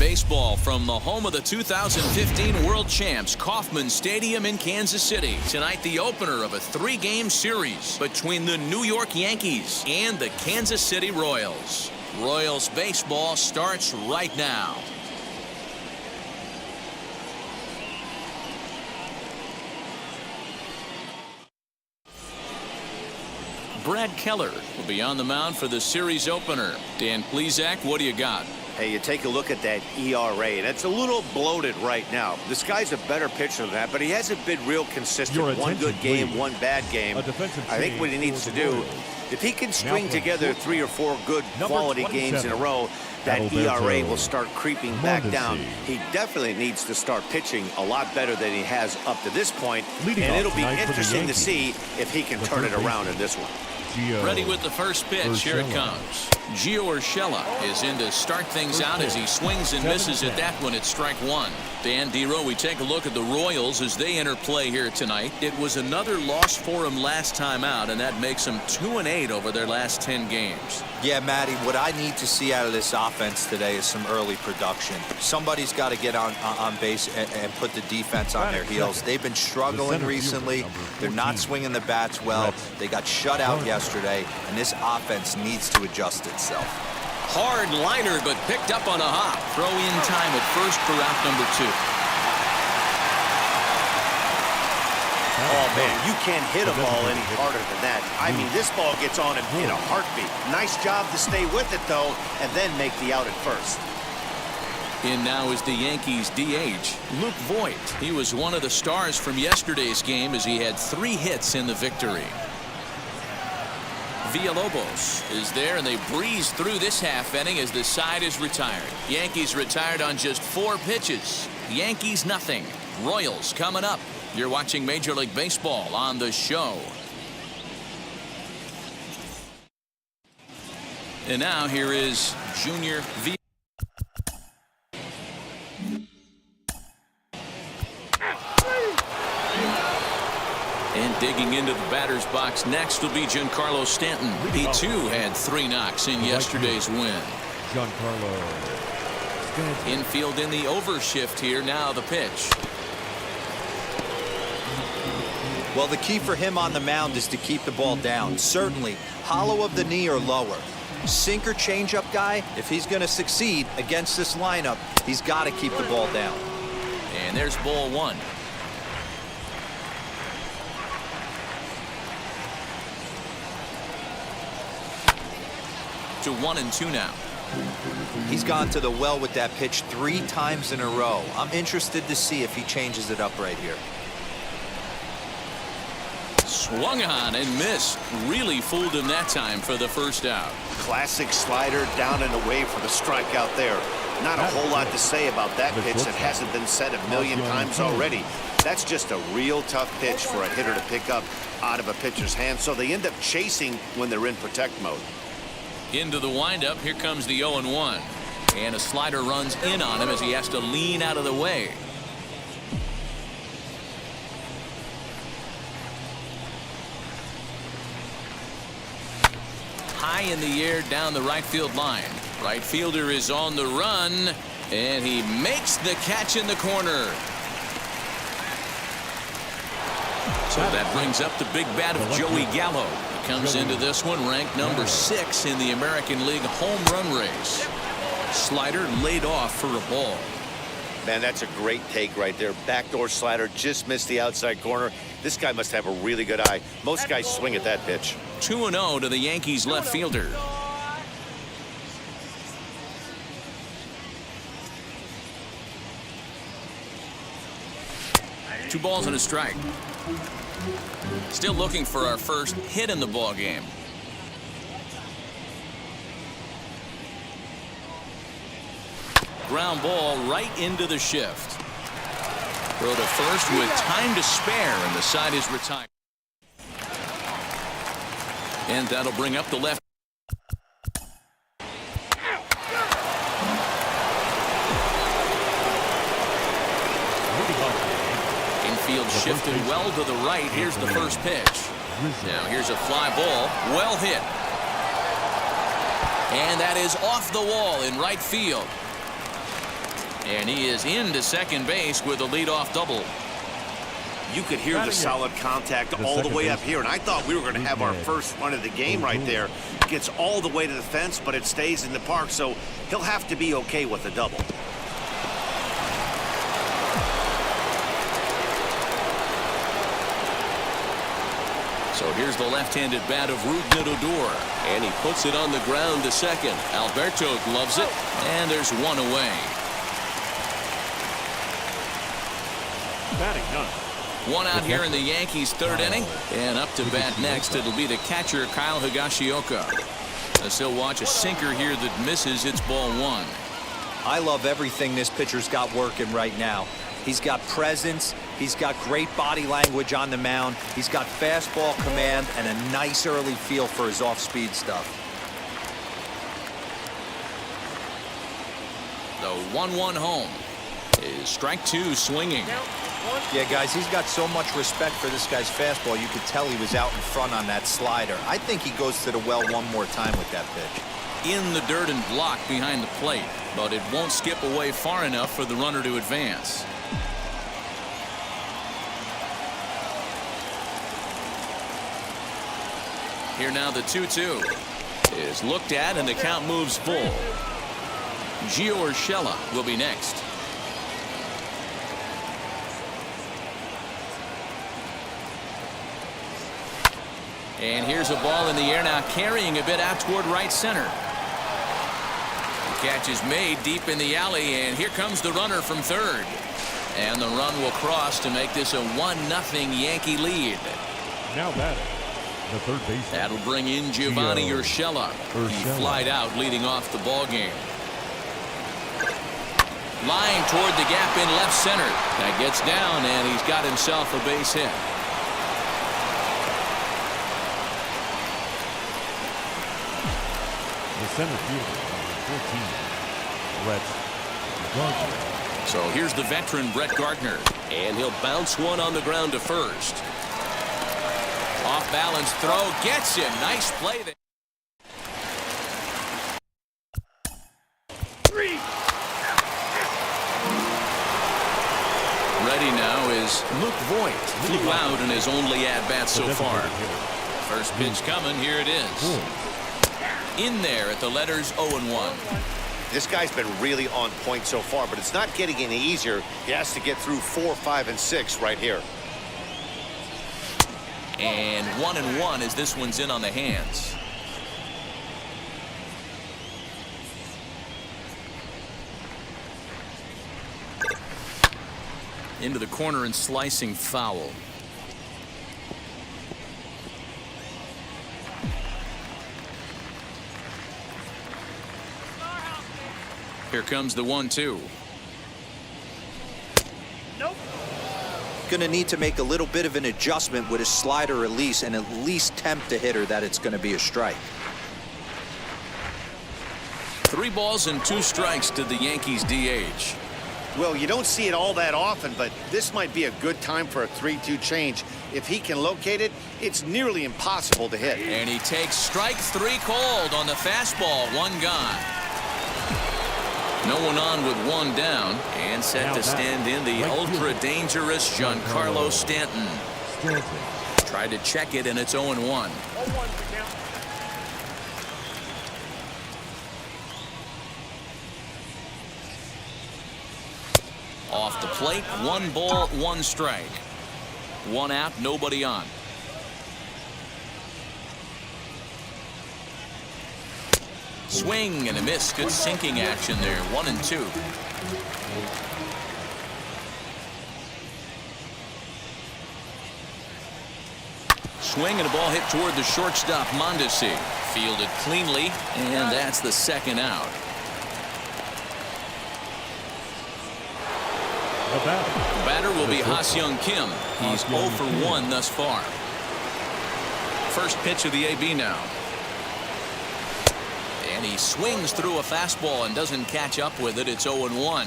Baseball from the home of the 2015 World Champs, Kauffman Stadium in Kansas City. Tonight, the opener of a 3-game series between the New York Yankees and the Kansas City Royals. Royals baseball starts right now. Brad Keller will be on the mound for the series opener. Dan Plesac, what do you got? Hey, you take a look at that ERA, and it's a little bloated right now. This guy's a better pitcher than that, but he hasn't been real consistent. One good game, one bad game. I think what he needs to do, if he can string together 3 or 4 good quality games in a row, that ERA will start creeping back down. He definitely needs to start pitching a lot better than he has up to this point, and it'll be interesting to see if he can turn it around in this one. Ready with the first pitch. Here it comes. Gio Urshela is in to start things out as he swings and misses at that one at strike 1. Dan Dero, we take a look at the Royals as they enter play here tonight. It was another loss for them last time out, and that makes them 2-8 over their last 10 games. Yeah, Matty, what I need to see out of this offense today is some early production. Somebody's got to get on base and put the defense on their heels. They've been struggling recently. They're not swinging the bats well. They got shut out yesterday, and this offense needs to adjust itself. Hard liner, but picked up on a hop. Throw in time at first for out number 2. Oh, man, you can't hit a ball any harder than that. I mean, this ball gets on him in a heartbeat. Nice job to stay with it, though, and then make the out at first. In now is the Yankees DH, Luke Voit. He was one of the stars from yesterday's game as he had 3 hits in the victory. Villalobos is there, and they breeze through this half inning as the side is retired. Yankees retired on just 4 pitches. Yankees nothing. Royals coming up. You're watching Major League Baseball on the show. And now here is Junior V. And digging into the batter's box next will be Giancarlo Stanton. He too had 3 knocks in yesterday's win. Giancarlo Stanton. Infield in the overshift here. Now the pitch. Well, the key for him on the mound is to keep the ball down. Certainly, hollow of the knee or lower. Sinker changeup guy, if he's going to succeed against this lineup, he's got to keep the ball down. And there's ball 1. To 1-2 now. He's gone to the well with that pitch 3 times in a row. I'm interested to see if he changes it up right here. Swung on and missed. Really fooled him that time for the first out. Classic slider down and away for the strikeout there. Not a whole lot to say about that pitch that hasn't been said a million times already. That's just a real tough pitch for a hitter to pick up out of a pitcher's hand, so they end up chasing when they're in protect mode. Into the windup. Here comes the 0-1. And a slider runs in on him as he has to lean out of the way. High in the air down the right field line. Right fielder is on the run, and he makes the catch in the corner. So that brings up the big bat of Joey Gallo. He comes into this one ranked number 6 in the American League home run race. Slider laid off for a ball. Man, that's a great take right there. Backdoor slider just missed the outside corner. This guy must have a really good eye. Most guys swing at that pitch. 2-0 to the Yankees left fielder. Two balls and a strike. Still looking for our first hit in the ball game. Ground ball right into the shift. Throw to first with time to spare, and the side is retired. And that'll bring up the left. Infield shifted well to the right. Here's the first pitch. Now here's a fly ball. Well hit. And that is off the wall in right field. And he is into second base with a leadoff double. You could hear the solid contact all the way up here, and I thought we were going to have our first run of the game right there. Gets all the way to the fence, but it stays in the park, so he'll have to be okay with a double. So here's the left-handed bat of Rougned Odor, and he puts it on the ground to second. Alberto gloves it, and there's one away. Batting none. One out here in the Yankees' third inning, and up to bat next it'll be the catcher Kyle Higashioka. As he'll watch a sinker here that misses. It's ball one. I love everything this pitcher's got working right now. He's got presence, he's got great body language on the mound, he's got fastball command and a nice early feel for his off-speed stuff. The 1-1 home is strike two swinging. Yeah, guys, he's got so much respect for this guy's fastball. You could tell he was out in front on that slider. I think he goes to the well one more time with that pitch. In the dirt and blocked behind the plate, but it won't skip away far enough for the runner to advance. Here now the 2-2 is looked at, and the count moves full. Gio Urshela will be next. And here's a ball in the air now, carrying a bit out toward right center. The catch is made deep in the alley, and here comes the runner from third. And the run will cross to make this a 1-0 Yankee lead. Now batting, the third baseman. That'll bring in Giovanni Urshela. He flied out leading off the ball game. Line toward the gap in left center. That gets down, and he's got himself a base hit. The center fielder, number 14, Brett Gardner. So here's the veteran Brett Gardner, and he'll bounce one on the ground to first. Off balance throw gets him. Nice play there. Ready now is Luke Voigt. Flew out in his only at-bat so far. First pitch coming. Here it is. In there at the letters 0-1. This guy's been really on point so far, but it's not getting any easier. He has to get through 4, 5, and 6 right here. And 1-1 as this one's in on the hands. Into the corner and slicing foul. Here comes the 1-2. Going to need to make a little bit of an adjustment with his slider release and at least tempt the hitter that it's going to be a strike. 3 balls and 2 strikes to the Yankees DH. Well, you don't see it all that often, but this might be a good time for a 3-2 change. If he can locate it, it's nearly impossible to hit. And he takes strike 3 called on the fastball. 1 gone. No one on with 1 down, and set to stand in the ultra-dangerous Giancarlo Stanton. Tried to check it, and it's 0-1. Off the plate, 1 ball, 1 strike. 1 out, nobody on. Swing and a miss. Good sinking action there. 1-2. Swing and a ball hit toward the shortstop Mondesi. Fielded cleanly, and that's the 2nd out. The batter will be Ha-Seong Kim. He's 0 for 1 thus far. First pitch of the AB now. And he swings through a fastball and doesn't catch up with it. It's 0-1.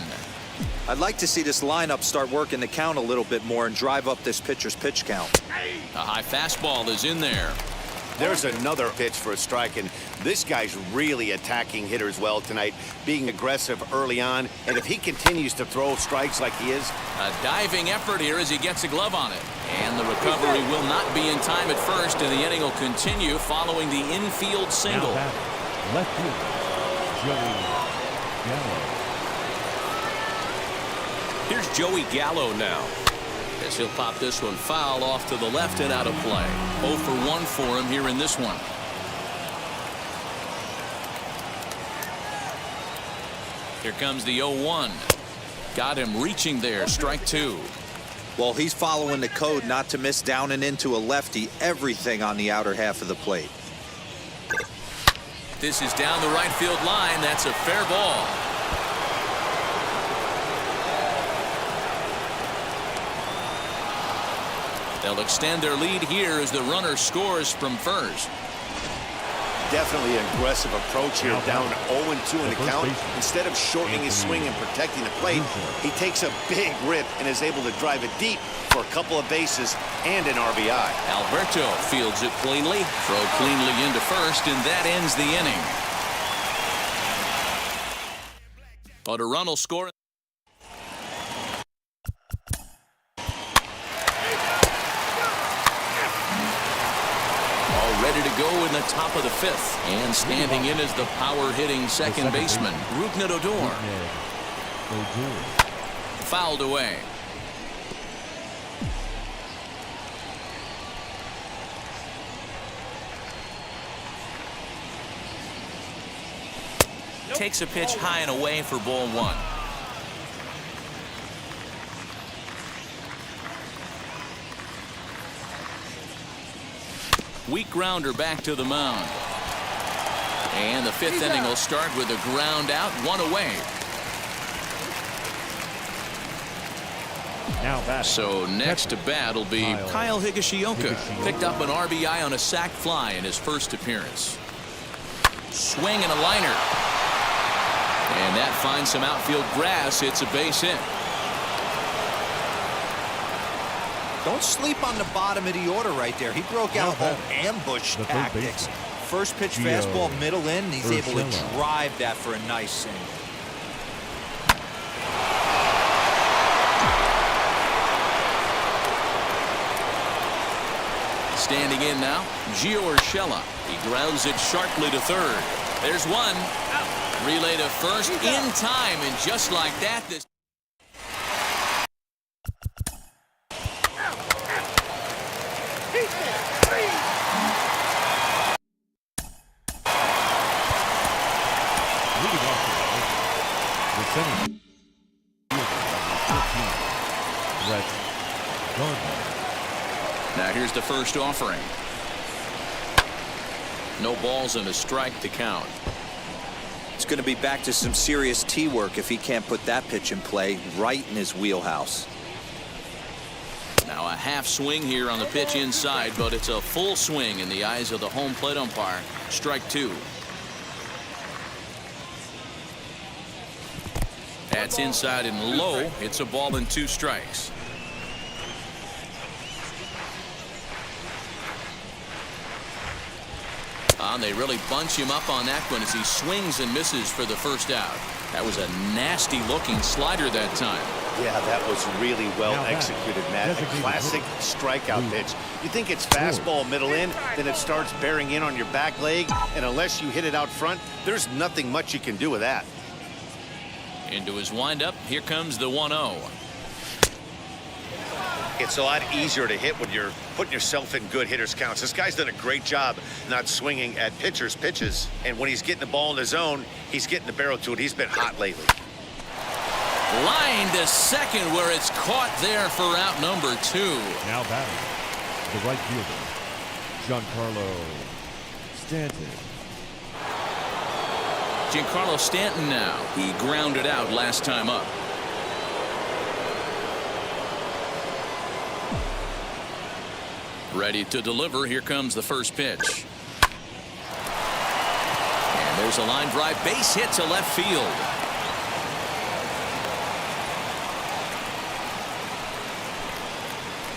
I'd like to see this lineup start working the count a little bit more and drive up this pitcher's pitch count. A high fastball is in there. There's another pitch for a strike, and this guy's really attacking hitters well tonight, being aggressive early on, and if he continues to throw strikes like he is. A diving effort here as he gets a glove on it. And the recovery will not be in time at first, and the inning will continue following the infield single. Left fielder, Joey Gallo. Here's Joey Gallo now, as he'll pop this one foul off to the left and out of play. 0 for 1 for him here in this one. Here comes the 0-1. Got him reaching there. Strike 2. Well, he's following the code not to miss down and into a lefty. Everything on the outer half of the plate. This is down the right field line. That's a fair ball. They'll extend their lead here as the runner scores from first. Definitely an aggressive approach here, down 0-2 in the count. Instead of shortening his swing and protecting the plate, he takes a big rip and is able to drive it deep for a couple of bases and an RBI. Alberto fields it cleanly, throw cleanly into first, and that ends the inning. But a run will score. Ready to go in the top of the 5th. And standing in is the power-hitting second baseman, Rougned Odor. Fouled away. Takes a pitch high and away for ball 1. Weak grounder back to the mound. And the 5th inning will start with a ground out, 1 away. So next to bat will be Kyle Higashioka. Picked up an RBI on a sac fly in his first appearance. Swing and a liner. And that finds some outfield grass. It's a base hit. Don't sleep on the bottom of the order right there. He broke out home ambush tactics. First pitch fastball middle in. He's able to drive that for a nice single. Standing in now, Gio Urshela. He grounds it sharply to third. There's one. Relay to first in time, and just like that, this. Now here's the first offering. No balls and a strike to count. It's going to be back to some serious tee work if he can't put that pitch in play right in his wheelhouse. Now a half swing here on the pitch inside, but it's a full swing in the eyes of the home plate umpire. Strike 2. That's inside and low. It's a ball and 2 strikes. And they really bunch him up on that one as he swings and misses for the first out. That was a nasty looking slider that time. Yeah, that was really well executed, Matt. A classic strikeout pitch. You think it's fastball middle in, then it starts bearing in on your back leg, and unless you hit it out front, there's nothing much you can do with that. Into his windup, here comes the 1-0. It's a lot easier to hit when you're putting yourself in good hitters' counts. This guy's done a great job not swinging at pitchers' pitches. And when he's getting the ball in the zone, he's getting the barrel to it. He's been hot lately. Line to second where it's caught there for out number 2. Now batting, the right fielder, Giancarlo Stanton. Giancarlo Stanton now. He grounded out last time up. Ready to deliver. Here comes the first pitch. And there's a line drive base hit to left field.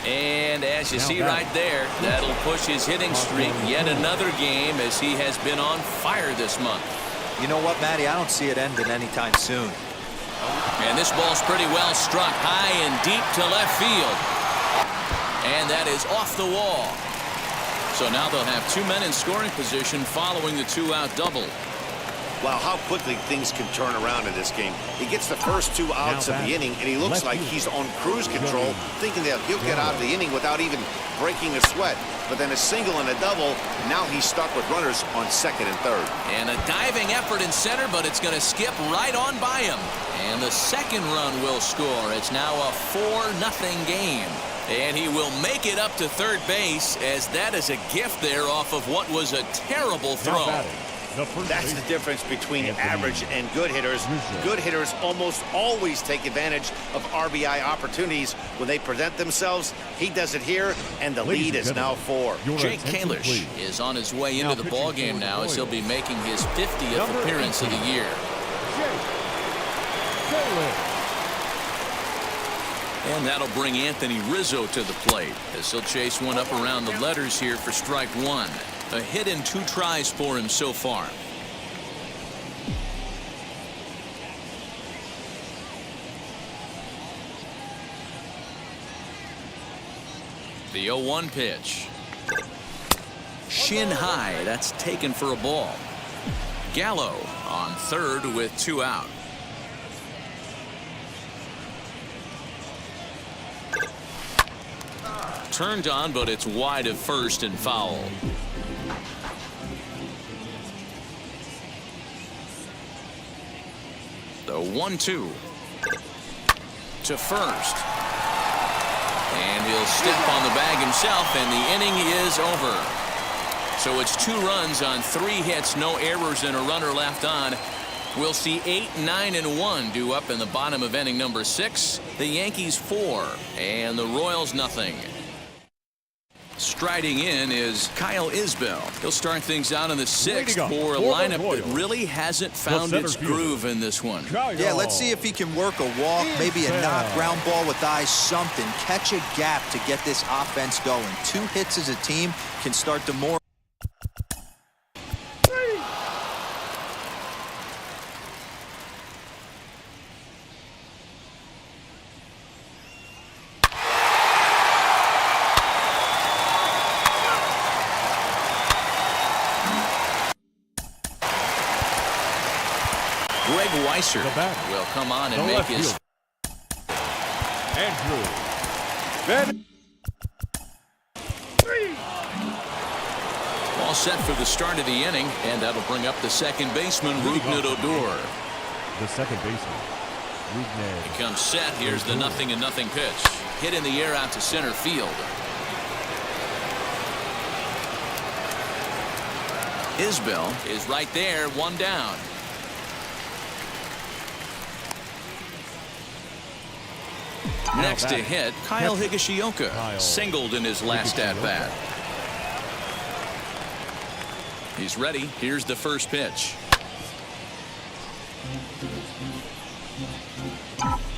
And And as you see right there, that'll push his hitting streak yet another game as he has been on fire this month. You know what, Matty? I don't see it ending anytime soon. And this ball's pretty well struck high and deep to left field. And that is off the wall. So now they'll have two men in scoring position following the two-out double. Wow, how quickly things can turn around in this game. He gets the first 2 outs of the inning, and he looks like he's on cruise control, thinking that he'll get out of the inning without even breaking a sweat. But then a single and a double, now he's stuck with runners on second and third. And a diving effort in center, but it's going to skip right on by him. And the second run will score. It's now a 4-0 game. And he will make it up to third base, as that is a gift there off of what was a terrible throw. That's the difference between average and good hitters. Good hitters almost always take advantage of RBI opportunities when they present themselves. He does it here, and the lead is now 4. Jake Kalish is on his way into the ballgame now as he'll be making his 50th appearance of the year. And that'll bring Anthony Rizzo to the plate as he'll chase one up around the letters here for strike 1. A hit in 2 tries for him so far. The 0-1 pitch. Shin high. That's taken for a ball. Gallo on third with 2 out. Turned on, but it's wide of first and foul. The 1-2 to first. And he'll step on the bag himself, and the inning is over. So it's 2 runs on 3 hits, no errors, and a runner left on. We'll see 8, 9, and 1 due up in the bottom of inning number 6. The Yankees 4, and the Royals nothing. Striding in is Kyle Isbell. He'll start things out in the 6th for a lineup that really hasn't found its groove in this one. Yeah, let's see if he can work a walk, maybe a knock ground ball with eyes, something. Catch a gap to get this offense going. 2 hits as a team can start to more. Greg Weiser will come on and make his. Andrew. All set for the start of the inning, and that'll bring up the second baseman, Rougned Odor. The second baseman, Rougned. He comes set. Here's the 0-0 pitch. Hit in the air out to center field. Isbell is right there, 1 down. Next to hit, Kyle Higashioka singled in his last at-bat. He's ready. Here's the first pitch.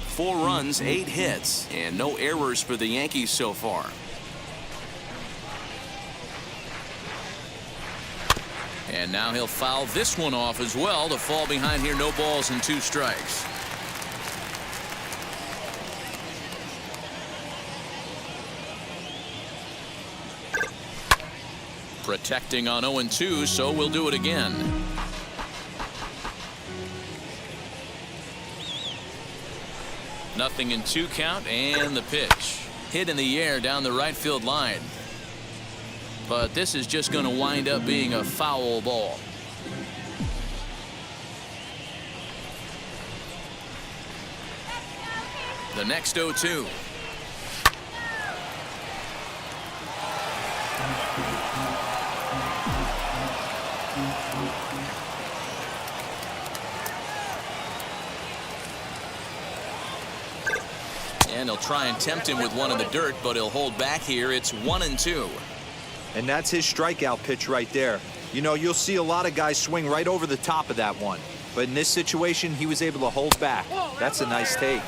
4 runs, 8 hits, and no errors for the Yankees so far. And now he'll foul this one off as well to fall behind here. No balls and 2 strikes. Protecting on 0-2, so we'll do it again. Nothing in 2 count, and the pitch. Hit in the air down the right field line. But this is just going to wind up being a foul ball. The next 0-2. And he'll try and tempt him with one in the dirt, but he'll hold back here. It's 1-2. And that's his strikeout pitch right there. You know, you'll see a lot of guys swing right over the top of that one. But in this situation, he was able to hold back. That's a nice take.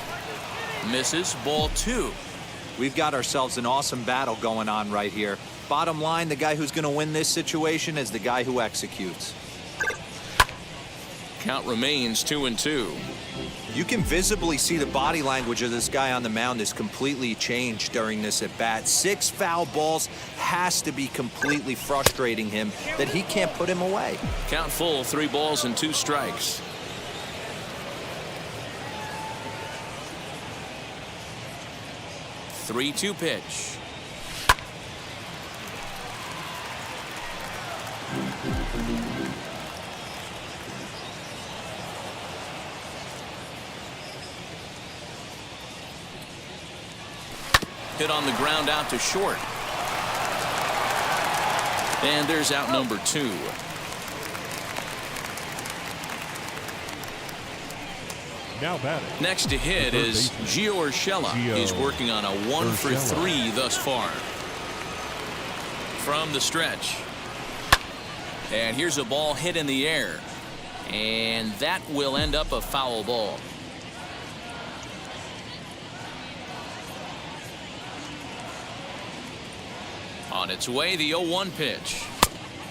Misses, ball 2. We've got ourselves an awesome battle going on right here. Bottom line, the guy who's going to win this situation is the guy who executes. Count remains 2-2. You can visibly see the body language of this guy on the mound is completely changed during this at bat. 6 foul balls has to be completely frustrating him that he can't put him away. Count full, 3 balls and 2 strikes. Three-two pitch. Hit on the ground out to short. And there's out number 2. Now batting. Next to hit is Gio Urshela. He's working on a 1 for 3 thus far. From the stretch. And here's a ball hit in the air. And that will end up a foul ball. On its way, the 0-1 pitch.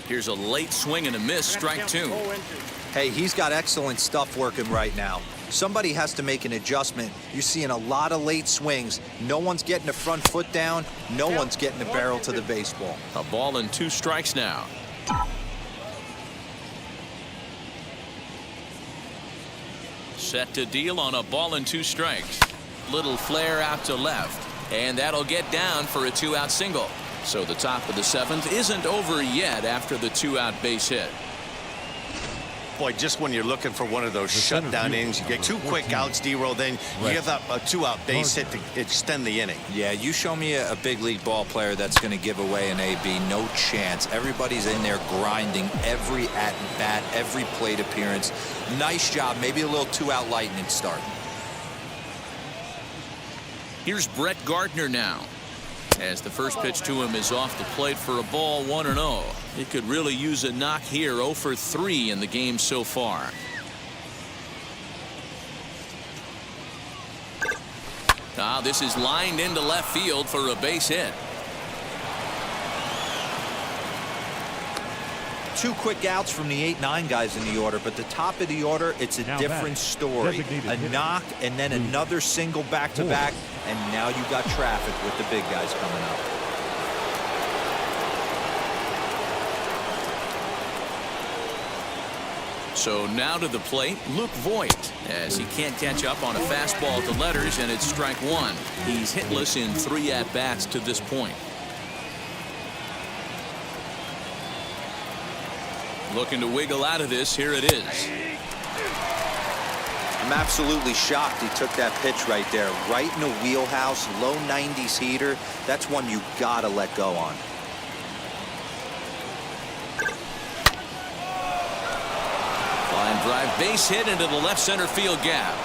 Here's a late swing and a miss, strike 2. Hey, he's got excellent stuff working right now. Somebody has to make an adjustment. You're seeing a lot of late swings. No one's getting the front foot down. No one's getting the barrel to the baseball. A ball and 2 strikes now. Set to deal on a ball and 2 strikes. Little flare out to left. And that'll get down for a 2-out single. So the top of the 7th isn't over yet after the 2-out base hit. Boy, just when you're looking for one of those shutdown innings, you get 2 quick outs, D-Roll, then you give up a 2-out base hit to extend the inning. Yeah, you show me a big league ball player that's going to give away an AB. No chance. Everybody's in there grinding every at-bat, every plate appearance. Nice job. Maybe a little 2-out lightning start. Here's Brett Gardner now. As the first pitch to him is off the plate for a ball, 1-0. He could really use a knock here. 0 for 3 in the game so far. This is lined into left field for a base hit. 2 quick outs from the 8-9 guys in the order, but the top of the order, it's a different story. A knock and then another single back-to-back, and now you got traffic with the big guys coming up. So now to the plate, Luke Voigt, as he can't catch up on a fastball at the letters, and it's strike 1. He's hitless in 3 at-bats to this point. Looking to wiggle out of this. Here it is. I'm absolutely shocked he took that pitch right there. Right in the wheelhouse, low 90s heater. That's one you gotta let go on. Line drive, base hit into the left center field gap.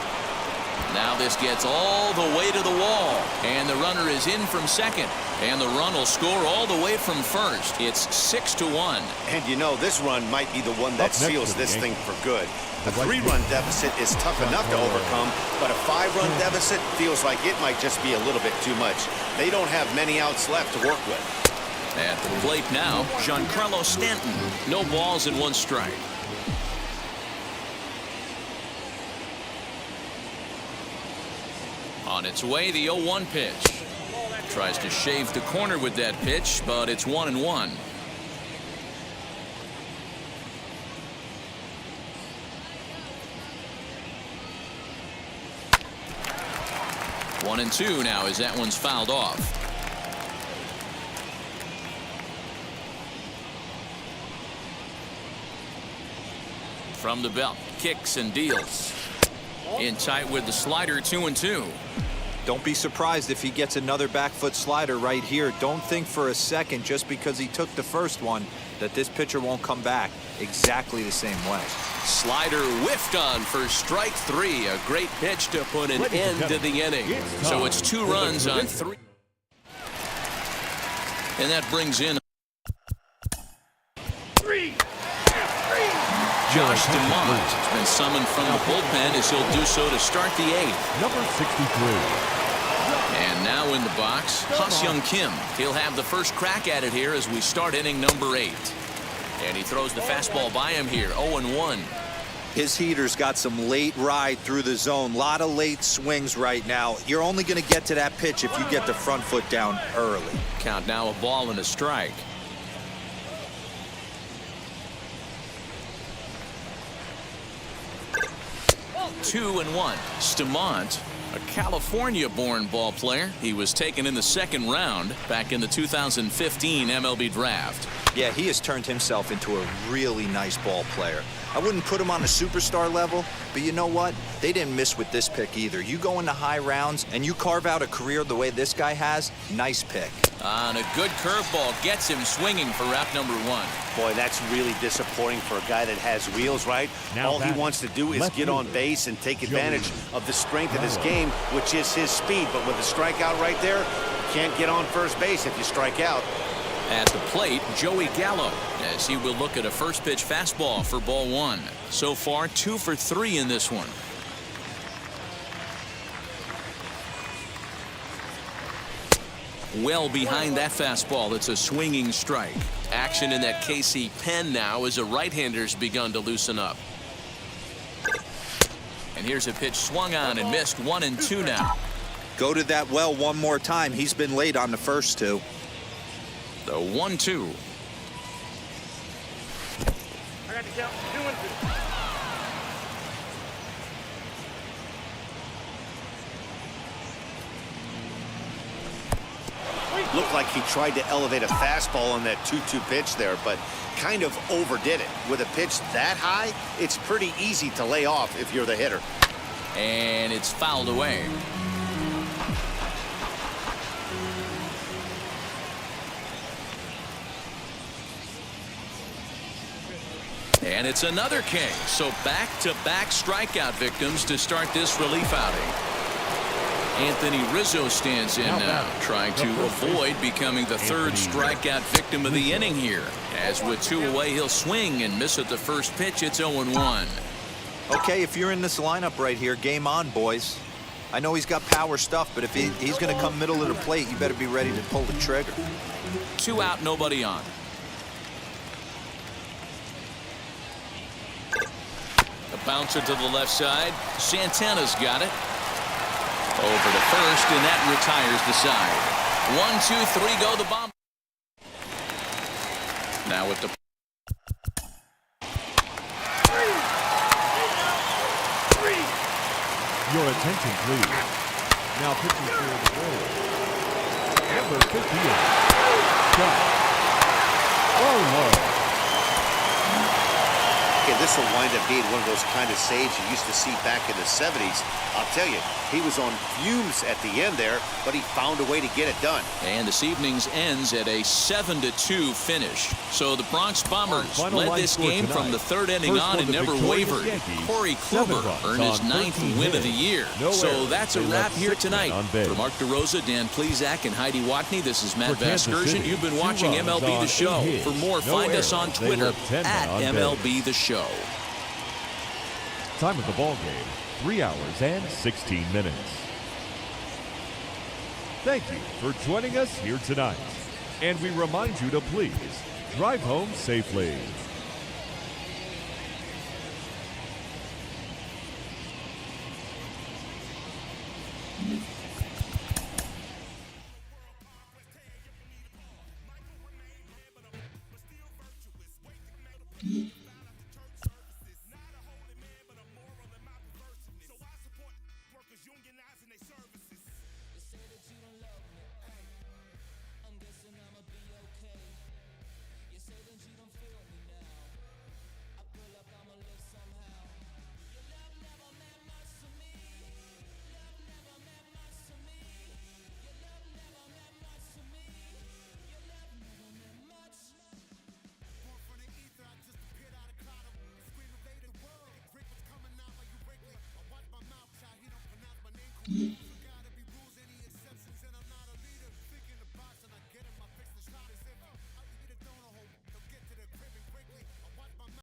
Now this gets all the way to the wall, and the runner is in from second, and the run will score all the way from first. It's 6-1. And you know, this run might be the one that seals this thing for good. A 3-run deficit is tough enough to overcome, but a 5-run deficit feels like it might just be a little bit too much. They don't have many outs left to work with. At the plate now, Giancarlo Stanton. No balls and 1 strike. On its way, the 0-1 pitch. Tries to shave the corner with that pitch, but it's 1-1. One and 2 now as that one's fouled off. From the belt, kicks and deals. In tight with the slider, 2-2. Don't be surprised if he gets another back foot slider right here. Don't think for a second, just because he took the first one, that this pitcher won't come back exactly the same way. Slider whiffed on for strike 3. A great pitch to put an end to the inning. So it's 2 runs on 3. And that brings in Josh DeMont has been summoned from the bullpen as he'll do so to start the 8th. Number 63. And Now in the box, Ha-Seong Kim. He'll have the first crack at it here as we start inning number 8. And he throws the fastball by him here, 0-1. His heater's got some late ride through the zone. A lot of late swings right now. You're only going to get to that pitch if you get the front foot down early. Count now a ball and a strike. Two and one. Stamont, a California-born ball player. He was taken in the second round back in the 2015 MLB draft. Yeah, he has turned himself into a really nice ball player. I wouldn't put him on a superstar level, but you know what? They didn't miss with this pick either. You go into high rounds and you carve out a career the way this guy has, nice pick. And a good curveball gets him swinging for wrap number 1. Boy, that's really disappointing for a guy that has wheels, right? All he wants to do is get on base and take advantage of the strength of his game, which is his speed. But with the strikeout right there, you can't get on first base if you strike out. At the plate, Joey Gallo, as he will look at a first pitch fastball for ball 1. So far, 2 for 3 in this one. Well behind that fastball, it's a swinging strike. Action in that KC pen now as a right-hander's begun to loosen up. And here's a pitch swung on and missed, 1-2 now. Go to that well one more time. He's been late on the first 2. The 1-2. I got to count 2-2. Looked like he tried to elevate a fastball on that 2-2 pitch there, but kind of overdid it. With a pitch that high, it's pretty easy to lay off if you're the hitter. And it's fouled away. And it's another K. So back-to-back strikeout victims to start this relief outing. Anthony Rizzo stands in now, trying to avoid becoming the third strikeout victim of the inning here. As with 2 away, he'll swing and miss at the first pitch. It's 0-1. Okay, if you're in this lineup right here, game on, boys. I know he's got power stuff, but if he's going to come middle of the plate, you better be ready to pull the trigger. 2 out, nobody on. A bouncer to the left side. Santana's got it. Over to first, and that retires the side. 1, 2, 3, go the bomb. Now with the Your attention, please. Now pitching for the Royals. Number 58. Shot. Oh, no. Okay, this will wind up being one of those kind of saves you used to see back in the 70s. I'll tell you, he was on fumes at the end there, but he found a way to get it done. And this evening's ends at a 7-2 finish. So the Bronx Bombers led this game from the third inning on and never wavered. Corey Kluber earned his 9th win of the year. So that's a wrap here tonight. For Mark DeRosa, Dan Plezak, and Heidi Watney, this is Matt Vasgersian. You've been watching MLB The Show. For more, find us on Twitter at MLB The Show. Time of the ball game, 3 hours and 16 minutes. Thank you for joining us here tonight. And we remind you to please drive home safely.